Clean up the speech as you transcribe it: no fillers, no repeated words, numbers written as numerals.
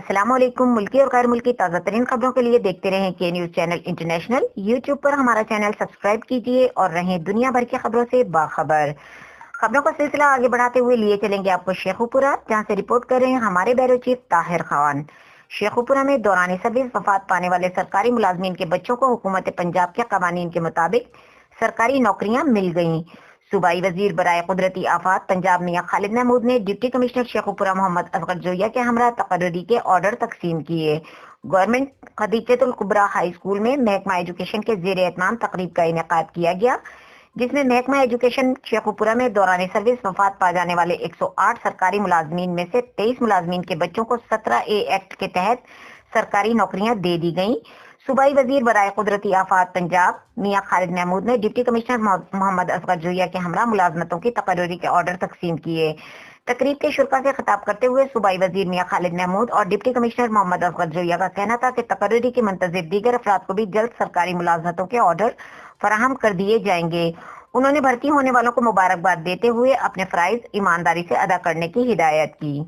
अस्सलाम वालेकुम। मुल्की और गैर मुल्की ताज़ा तरीन खबरों के लिए देखते रहें के न्यूज चैनल इंटरनेशनल। यूट्यूब पर हमारा चैनल सब्सक्राइब कीजिए और रहें दुनिया भर की खबरों से बाखबर। खबरों का सिलसिला आगे बढ़ाते हुए लिए चलेंगे आपको शेखुपुरा, जहां से रिपोर्ट कर रहे हैं हमारे ब्यूरो चीफ ताहिर खान। शेखुपुरा में दौरान सर्विस वफात पाने वाले सरकारी मुलाजमीन के बच्चों को हुकूमत पंजाब के कवानीन के मुताबिक सरकारी नौकरियां मिल गयी। सूबाई वजीर बराए कुदरती आफात पंजाब मियां खालिद महमूद ने डिप्टी कमिश्नर शेखुपुरा मोहम्मद असगर जोया के हमरा तकर्री के ऑर्डर तकसीम किए। गवर्नमेंट खदीजतुल कुबरा हाई स्कूल में महकमा एजुकेशन के जेर एहतमाम तकरीब का इनेकाद किया गया, जिसमें महकमा एजुकेशन शेखुपुरा में दौरान सर्विस वफात पा जाने वाले 108 सरकारी मुलाजमीन में से 23 मुलाजमीन के बच्चों को 17A एक्ट के तहत सरकारी नौकरियां दे दी गयी। सूबाई वजीर बराए कुदरती आफात पंजाब मियां खालिद महमूद ने डिप्टी कमिश्नर मोहम्मद असगर जोया के हमरा मुलाजमतों की तकर्री के ऑर्डर तकसीम किए। तकरीब के शुरा से खिताब करते हुए सूबाई वजीर मियां खालिद महमूद और डिप्टी कमिश्नर मोहम्मद असगर जोया का कहना था कि तकर्री के मुंतजिर दीगर अफराद को भी जल्द सरकारी मुलाजमतों के ऑर्डर फराहम कर दिए जाएंगे। उन्होंने भर्ती होने वालों को मुबारकबाद देते हुए अपने फराइज ईमानदारी से अदा करने की हिदायत की।